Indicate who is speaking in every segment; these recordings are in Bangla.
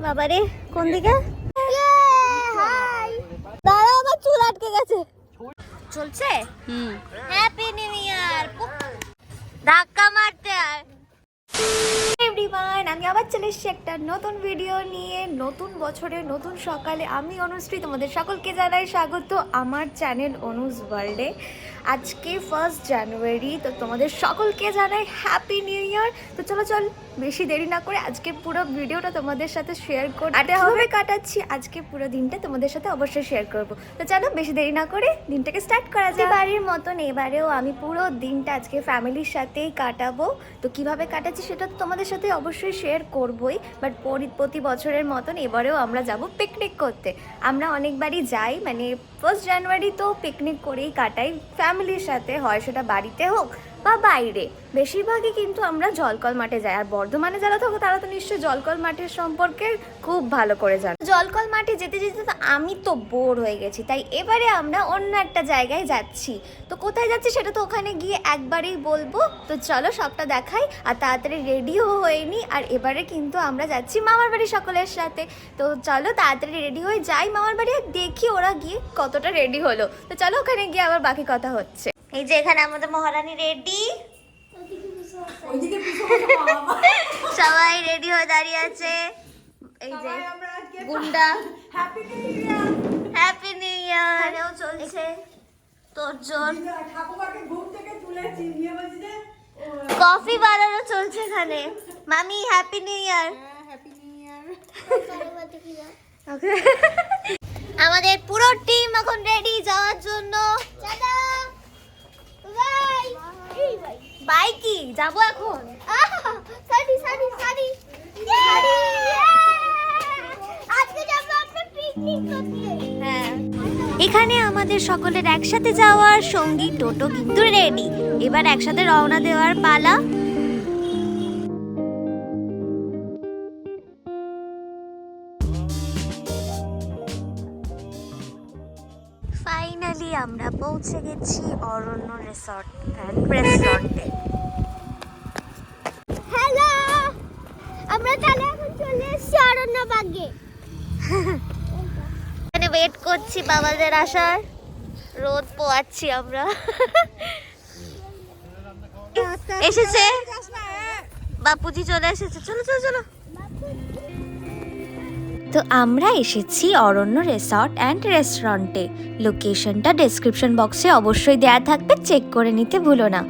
Speaker 1: বাবারে কোন দিকে? দাঁড়া, আমার চুল আটকে গেছে। চলছে। Happy new year. ধাক্কা মারতে আর এভরিওয়ান, আমি আবার চলে এসেছি একটা নতুন ভিডিও নিয়ে। নতুন বছরে নতুন সকালে আমি অনুশ্রী তোমাদের সকলকে জানাই স্বাগত আমার চ্যানেল অনুজ ওয়ার্ল্ডে। আজকে 1 জানুয়ারি, তো তোমাদের সকলকে জানাই হ্যাপি নিউ ইয়ার। তো চলো বেশি দেরি না করে আজকে পুরো ভিডিওটা তোমাদের সাথে শেয়ার করতে হবে। কাটাচ্ছি আজকে পুরো দিনটা তোমাদের সাথে অবশ্যই শেয়ার করব। তো চলো বেশি দেরি না করে দিনটাকে স্টার্ট করা যায়। বাড়ির মতন এবারেও আমি পুরো দিনটা আজকে ফ্যামিলির সাথেই কাটাবো। তো কিভাবে কাটাচ্ছি সেটা তো তোমাদের সাথে অবশ্যই শেয়ার করবই, বাট প্রতি বছরের মতন এবারেও আমরা যাব পিকনিক করতে। আমরা অনেকবারই যাই, মানে 1 জানুয়ারি তো পিকনিক করেই কাটাই ফ্যামিলির সাথে, হয় সেটা বাড়িতে হোক বা বাইরে। বেশিরভাগই কিন্তু আমরা জলকল মাঠে যাই। আর বর্ধমানে যারা থাকো তারা তো নিশ্চয়ই জলকল মাঠের সম্পর্কে খুব ভালো করে জানো। জলকল মাঠে যেতে যেতে তো আমি তো বোর হয়ে গেছি, তাই এবারে আমরা অন্য একটা জায়গায় যাচ্ছি। তো কোথায় যাচ্ছি সেটা তো ওখানে গিয়ে একবারেই বলবো। তো চলো সবটা দেখাই। আর তাড়াতাড়ি রেডিও হয়নি, আর এবারে কিন্তু আমরা যাচ্ছি মামার বাড়ি সকলের সাথে। তো চলো তাড়াতাড়ি রেডি হয়ে যাই মামার বাড়ি, আর দেখি ওরা গিয়ে কতটা রেডি হলো। তো চলো ওখানে গিয়ে আবার বাকি কথা হচ্ছে। এই যে এখানে আমাদের মহারানী রেডি, সবাই রেডি হয়ে দাঁড়িয়ে আছে। এই যে গুন্ডা হ্যাপি নিউ ইয়ার চলছে তোর জোর। কফি বানানো চলছে এখানে। মামি হ্যাপি নিউ ইয়ার। আমাদের পুরো টিম এখন রেডি যাওয়ার জন্য। বাইকি যাবো এখন। হ্যাঁ, এখানে আমাদের সকলের একসাথে যাওয়ার সঙ্গী টোটো কিন্তু রেডি। এবার একসাথে রওনা দেওয়ার পালা। ফাইনালি আমরা পৌঁছে গেছি অরণ্য রিসর্ট অ্যান্ড রেস্টুরেন্টে। হ্যালো, আমরা তাহলে এখন চলে এসেছি অরণ্য বাগে। এখানে ওয়েট করছি বাবাদের আসার, রোদ পোয়াচ্ছি আমরা। এসেছে বাপুজি, চলে এসেছে। চলো চলো চলো। তো আমরা এসেছি অরণ্য রিসর্ট অ্যান্ড রেস্টুরেন্টে। লোকেশনটা ডেসক্রিপশন বক্সে অবশ্যই দেয়া থাকবে, চেক করে নিতে ভুলো না।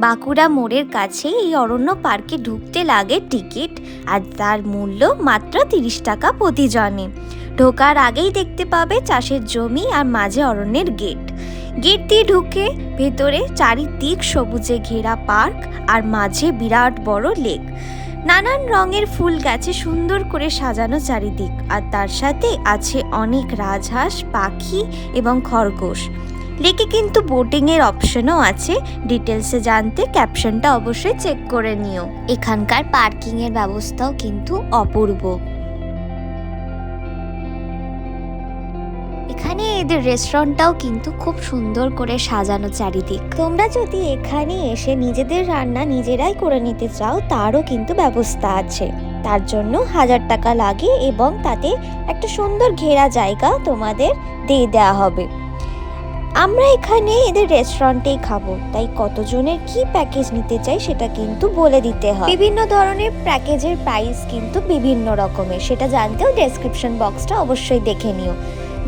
Speaker 1: বাঁকুড়া মোড়ের কাছে এই অরণ্য পার্কে ঢুকতে লাগে টিকিট, আর তার মূল্য মাত্র 30 টাকা প্রতিজনে। ঢোকার আগেই দেখতে পাবে চাষের জমি আর মাঝে অরণ্যের গেট দিয়ে ঢুকে ভেতরে চারিদিক সবুজে ঘেরা পার্ক, আর মাঝে বিরাট বড় লেক। নানান রঙের ফুল গাছে সুন্দর করে সাজানো চারিদিক, আর তার সাথে আছে অনেক রাজহাঁস, পাখি এবং খরগোশ। লেকে কিন্তু বোটিংয়ের অপশনও আছে। ডিটেলসে জানতে ক্যাপশনটা অবশ্যই চেক করে নিও। এখানকার পার্কিংয়ের ব্যবস্থাও কিন্তু অপূর্ব। এখানে এদের রেস্টুরেন্টটাও কিন্তু খুব সুন্দর করে সাজানো চারিদিক। তোমরা যদি এখানে এসে নিজেদের রান্না নিজেরাই করে নিতে চাও তারও কিন্তু ব্যবস্থা আছে। তার জন্য 1000 টাকা লাগে, এবং তাতে একটা সুন্দর ঘেরা জায়গা তোমাদের দিয়ে দেওয়া হবে। আমরা এখানে এদের রেস্টুরেন্টেই খাবো, তাই কতজনের কি প্যাকেজ নিতে চাই সেটা কিন্তু বলে দিতে হয়। বিভিন্ন ধরনের প্যাকেজের প্রাইস কিন্তু বিভিন্ন রকমের, সেটা জানতেও ডেসক্রিপশন বক্সটা অবশ্যই দেখে নিও।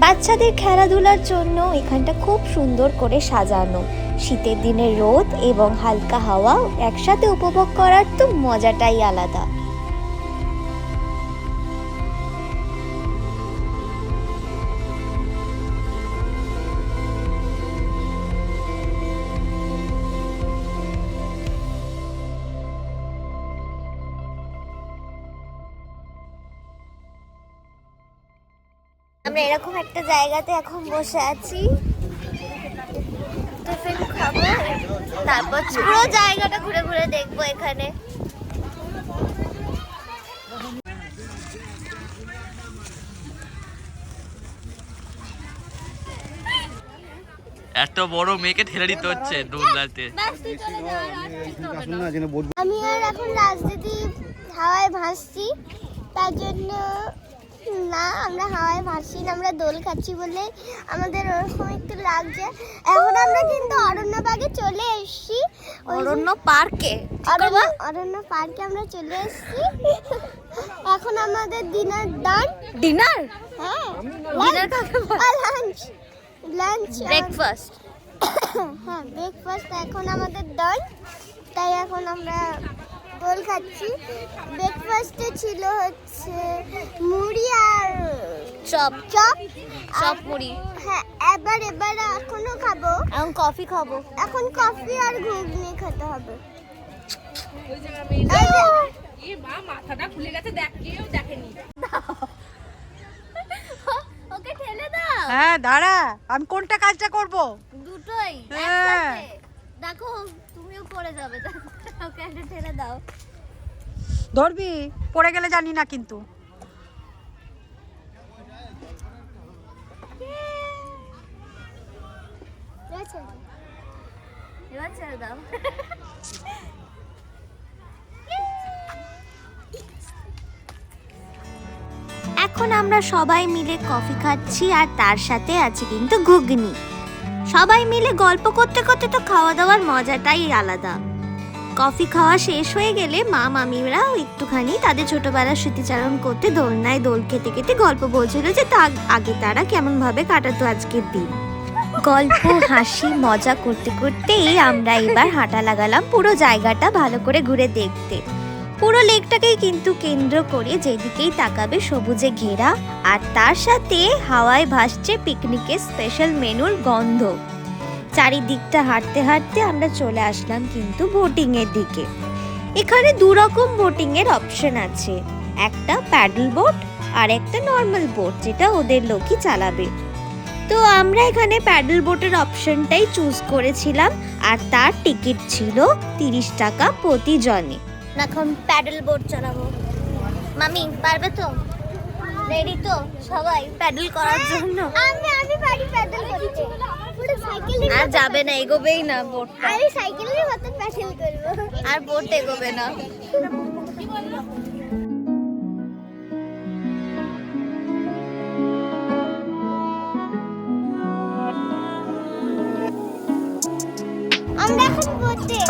Speaker 1: বাচ্চাদের খেলাধুলার জন্য এখানটা খুব সুন্দর করে সাজানো। শীতের দিনের রোদ এবং হালকা হাওয়া একসাথে উপভোগ করার তো মজাটাই আলাদা। আমরা এরকম একটা জায়গাতে এখন বসে আছি, টিফিন খাবো, তারপর পুরো জায়গাটা ঘুরে ঘুরে দেখবো। এখানে
Speaker 2: এত বড় মেয়েকে ঠেলে দিতে হচ্ছে দৌড়াতে।
Speaker 1: আমি আর এখন রাজনীতি হাওয়ায় ভাসছি, তার জন্য
Speaker 3: না, আমরা হাওয়ায় ভাসছি না, আমরা দোল খাচ্ছি বলে আমাদের ওরকম একটু লাগছে। এখন আমরা কিন্তু অরণ্যবাগে চলে এসেছি।
Speaker 1: অরণ্য পার্কে।
Speaker 3: অরণ্য পার্কে আমরা চলে এসেছি। এখন আমাদের ডিনার ডান।
Speaker 1: ডিনার?
Speaker 3: হ্যাঁ,
Speaker 1: ডিনার কাকে বলে?
Speaker 3: লাঞ্চ। Lunch
Speaker 1: breakfast.
Speaker 3: হ্যাঁ, ব্রেকফাস্ট এখন আমাদের ডান। তাই এখন আমরা দোল খাচ্ছি। ব্রেকফাস্টে ছিল হচ্ছে মুড়ি আর
Speaker 1: চপ।
Speaker 3: চপ।
Speaker 1: চপ মুড়ি।
Speaker 3: হ্যাঁ, এবার এখনো খাবো।
Speaker 1: এখন কফি খাবো।
Speaker 3: এখন কফি আর ঘুগনি খেতে হবে।
Speaker 4: মাথাটা খুলে গেছে, দেখ কেউ দেখেনি।
Speaker 1: ওকে ঠেলে দাও।
Speaker 5: হ্যাঁ দাঁড়া, আমি কোনটা কাজটা করব?
Speaker 1: দুটোই
Speaker 5: হ্যাঁ।
Speaker 1: একসাথে। দেখো তুমিও পড়ে যাবে, ওকে একটা ঠেলে দাও।
Speaker 5: ধরবি, পড়ে গেলে জানি না কিন্তু।
Speaker 1: এবার ছেড়ে দাও। এখন আমরা সবাই মিলে কফি খাচ্ছি আর তার সাথে আছে কিন্তু ঘুগনি। সবাই মিলে গল্প করতে করতে তো খাওয়া দাওয়ার মজাটাই আলাদা। কফি খাওয়া শেষ হয়ে গেলে মা মামিরাও একটুখানি তাদের ছোটবেলার স্মৃতিচারণ করতে দোলনায় দোল খেতে খেতে গল্প বলছিল যে আগে তারা কেমন ভাবে কাটাতো আজকের দিন। গল্প হাসি মজা করতে করতেই আমরা এবার হাঁটা লাগালাম পুরো জায়গাটা ভালো করে ঘুরে দেখতে। পুরো লেকটাকেই কিন্তু কেন্দ্র করে যেদিকেই তাকাবে সবুজে ঘেরা, আর তার সাথে হাওয়ায় ভাসছে পিকনিকের স্পেশাল মেনুর গন্ধ। চারিদিকটা হাঁটতে হাঁটতে আমরা চলে আসলাম কিন্তু বোটিং এর দিকে। এখানে দু রকম বোটিং এর অপশন আছে, একটা প্যাডেল বোট আর একটা নর্মাল বোট যেটা ওদের লোকই চালাবে। তো আমরা এখানে প্যাডেল বোটের অপশনটাই চুজ করেছিলাম আর তার টিকিট ছিল 30 টাকা প্রতি জনে। এখন প্যাডেল বোট চালাবো। মামি পারবে তো? রেডি তো সবাই প্যাডেল করার জন্য?
Speaker 3: আমি পারি প্যাডেল করতে। পুরো সাইকেল
Speaker 1: আর যাবে না, এগোবেই না বোট।
Speaker 3: আমি সাইকেলের মতো প্যাডেল করব।
Speaker 1: আর বোট এগোবে না।
Speaker 3: আমরা এখন বোটে।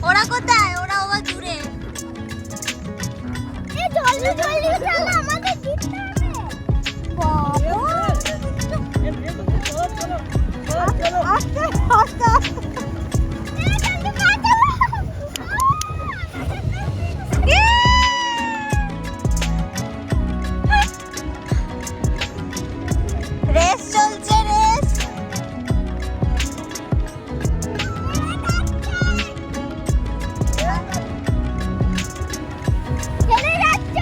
Speaker 3: ওরা কোথায়? ওরা আবার দূরে। এই জলদি জলদি চালা, আমাদের জিততে হবে। বাবা আস্তে আস্তে
Speaker 1: রেস চলছে, রেস।
Speaker 3: চলে যাচ্ছে।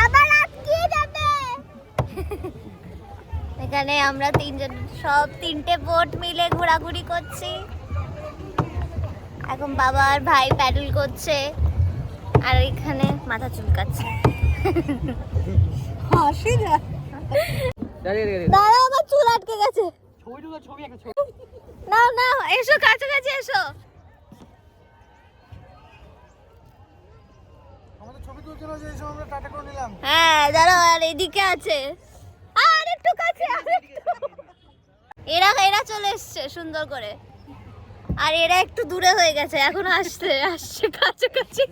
Speaker 3: আবার আটকে যাবে।
Speaker 1: এখানে আমরা তিনজন সব তিনটে বোট মিলে ঘোরাঘুরি করছি। এখন বাবা আর ভাই প্যাডেল করছে আর এখানে মাথা চুলকাচ্ছে।
Speaker 5: হাসি না।
Speaker 1: দাঁড়া, আমার চুল আটকে গেছে। না না, এসো কাছাকাছি এসো। হ্যাঁ দাঁড়াও, আর এদিকে আছে। আর একটু কাছে, আর একটু। এরা চলে এসছে সুন্দর করে, আর এরা একটু দূরে হয়ে গেছে, এখন আসছে কাছাকাছি।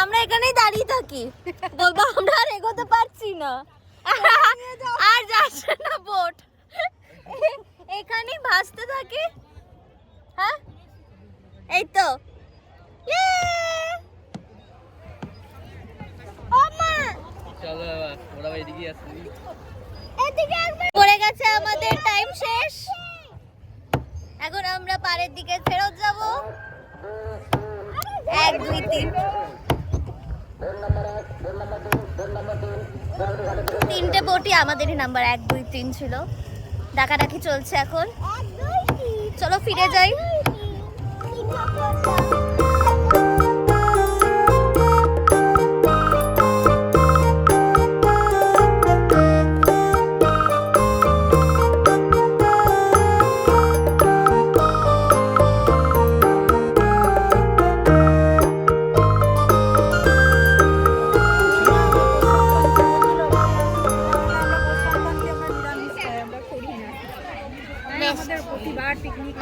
Speaker 1: আমরা এখানেই দাঁড়িয়ে থাকি, বলবো আমরা আর এগোতে পারছি না, আর যাচ্ছে না বোট, এখানেই ভাসতে থাকি। হ্যাঁ এই তো
Speaker 2: চলো ওরা এদিকে আসছি।
Speaker 1: পড়ে গেছে, আমাদের টাইম শেষ। এখন আমরা পাড়ের দিকে ফেরত যাব। 1 2 3 তিনটে বোটই আমাদেরই নাম্বার 1 2 3 ছিল। ডাকাডাকি চলছে এখন, চলো ফিরে যাই।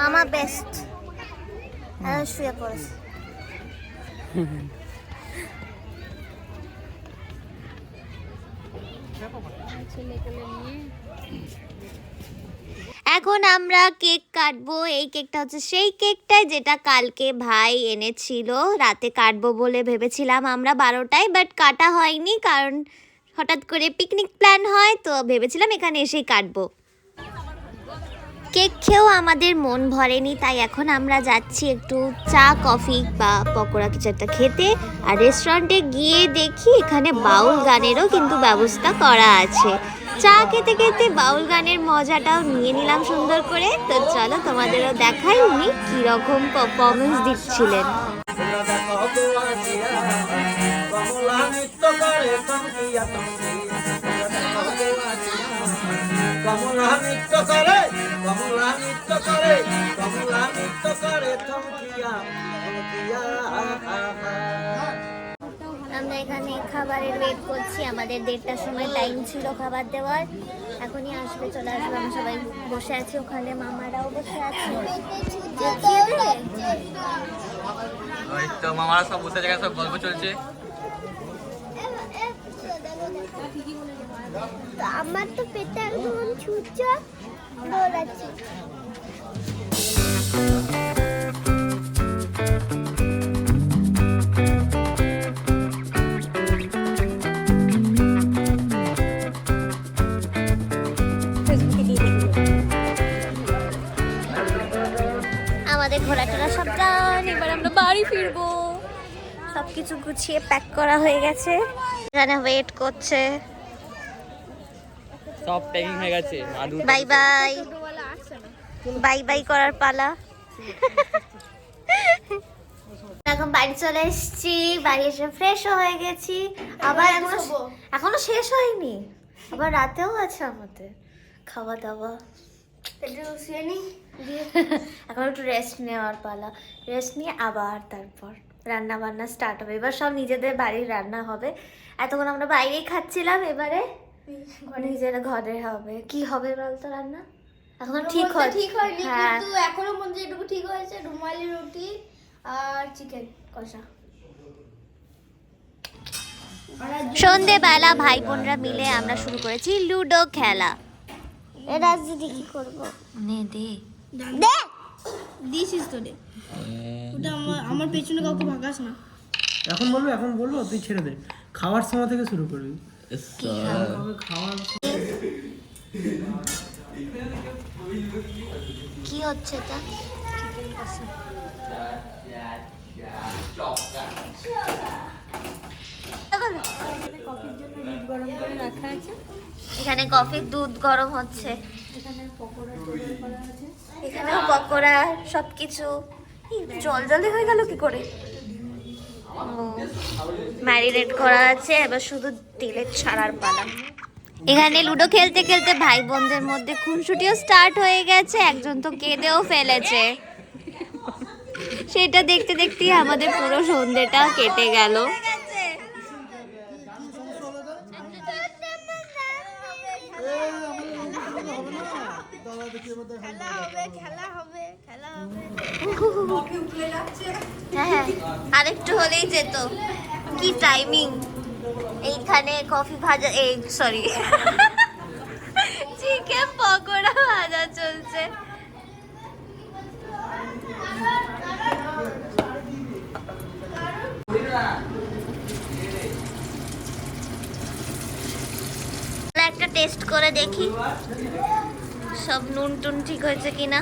Speaker 1: মামা বেস্ট। শুয়ে পড়েছে। এখন আমরা কেক কাটবো। এই কেকটা হচ্ছে সেই কেকটাই যেটা কালকে ভাই এনেছিল, রাতে কাটবো বলে ভেবেছিলাম আমরা 12টায়, বাট কাটা হয়নি কারণ হঠাৎ করে পিকনিক প্ল্যান হয়, তো ভেবেছিলাম এখানে এসেই কাটবো। কেক খেয়েও আমাদের মন ভরেনি, তাই এখন আমরা যাচ্ছি একটু চা কফি বা পকোড়া কিছু একটা খেতে। আর রেস্টুরেন্টে গিয়ে দেখি এখানে বাউল গানেরও কিন্তু ব্যবস্থা করা আছে। চা খেতে খেতে বাউল গানের মজাটাও নিয়ে নিলাম সুন্দর করে। তো চলো তোমাদেরও দেখাই উনি কীরকম পারফরমেন্স দিচ্ছিলেন।
Speaker 6: কমলা নৃত্য করে, কমলা নৃত্য করে, কমলা নৃত্য করে থমকিয়া থমকিয়া।
Speaker 1: আমরা এখানে খাবারের ওয়েট করছি, আমাদের 1:30টার সময় টাইম ছিল খাবার দেওয়ার। এখনই আসবে, চলে আসবে। আমরা সবাই বসে আছি, ওখানে মামারাও বসে আছে।
Speaker 2: ওই তো মামারা সব বসে জায়গায় সব গল্প চলছে।
Speaker 3: আমার তো পেটে একদম ছুটছে, দৌড়াচ্ছি।
Speaker 1: আমাদের ঘোরাটোরা সব ডান, এবার আমরা বাড়ি ফিরবো। সবকিছু গুছিয়ে প্যাক করা হয়ে গেছে, এখানে ওয়েট করছে।
Speaker 2: সব প্যাকিং হয়ে গেছে।
Speaker 1: বাই বাই, বাই বাই করার পালা। এখন বাড়ি চলে এসেছি, বাড়ি এসে ফ্রেশও হয়ে গেছি। আবার এখনো শেষ হয়নি, আবার রাতেও আছে আমাদের খাওয়া দাওয়া। এখন একটু রেস্ট নেওয়ার পালা, রেস্ট নিয়ে আবার তারপর রান্না বান্না স্টার্ট হবে। এবার সব নিজেদের বাড়ির রান্না হবে। এতক্ষণ আমরা বাইরেই খাচ্ছিলাম, এবারে নিজের ঘরে হবে। কি হবে বলতো রান্না এখনো ঠিক হয়নি, কিন্তু
Speaker 3: এখনো পর্যন্ত যেটুকু ঠিক হয়েছে রুমালি রুটি আর চিকেন কষা।
Speaker 1: সন্ধেবেলা ভাই বোনরা মিলে আমরা শুরু করেছি লুডো খেলা।
Speaker 3: এরা যদি কি করবো
Speaker 1: নে দে
Speaker 3: দে দিছিস তো দে, ওটা আমার পেছনে কাউকে ভাগাস না।
Speaker 6: এখন বলবো তুই ছেড়ে দে, খাওয়ার সময় থেকে শুরু করবি।
Speaker 1: কি হচ্ছে এটা? এখানে কফির দুধ গরম হচ্ছে, এখানে পকোড়া সবকিছু। জল জলে হয়ে গেল কি করে? ম্যারিনেট করা আছে, এবার শুধু তেলে ছাড়ার পালা। এখানে লুডো খেলতে খেলতে ভাই বোনদের মধ্যে খুনসুটিও স্টার্ট হয়ে গেছে, একজন তো কেঁদেও ফেলেছে। সেটা দেখতে দেখতেই আমাদের পুরো সন্ধ্যেটা কেটে গেল। হ্যাঁ আরেকটু হলেই যেত। কি টাইমিং! এইখানে কফি ভাজা, এই সরি চিকেন পকোড়া ভাজা চলছে। একটা টেস্ট করে দেখি সব নুন টুন ঠিক হয়েছে কিনা।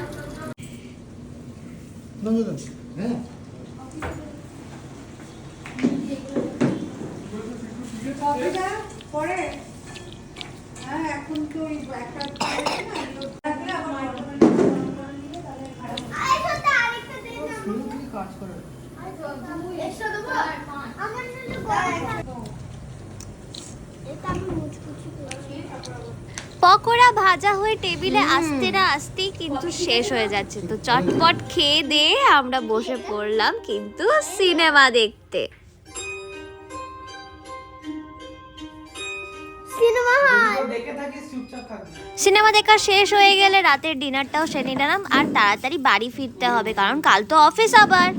Speaker 1: পকোড়া ভাজা হয়ে টেবিলে আসতে না আসতেই কিন্তু শেষ হয়ে যাচ্ছে, তো চটপট খেয়ে দিয়ে আমরা বসে পড়লাম কিন্তু সিনেমা দেখতে।
Speaker 3: সিনেমা হল
Speaker 1: সিনেমা দেখা শেষ হয়ে গেলে রাতের ডিনারটাও সেরে নিলাম, আর তাড়াতাড়ি বাড়ি ফিরতে হবে কারণ কাল তো অফিস আবার।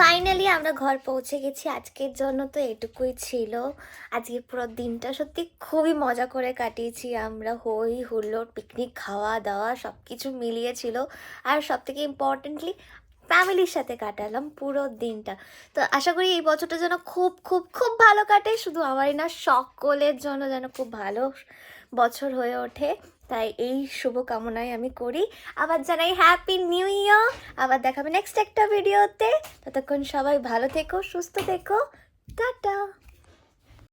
Speaker 1: ফাইনালি আমরা ঘর পৌঁছে গেছি। আজকের জন্য তো এটুকুই ছিল। আজকে পুরো দিনটা সত্যি খুবই মজা করে কাটিয়েছি আমরা, হই হুল্লোড়, পিকনিক, খাওয়া দাওয়া সব কিছু মিলিয়েছিল। আর সব থেকে ইম্পর্টেন্টলি ফ্যামিলির সাথে কাটালাম পুরো দিনটা। তো আশা করি এই বছরটা যেন খুব খুব খুব ভালো কাটে, শুধু আমারই না সকলের জন্য যেন খুব ভালো বছর হয়ে ওঠে, তাই এই শুভকামনাই আমি করি। আবার জানাই হ্যাপি নিউ ইয়ার। আবার দেখাবে নেক্সট একটা ভিডিওতে। ততক্ষণ সবাই ভালো থেকো, সুস্থ থেকো, টাটা।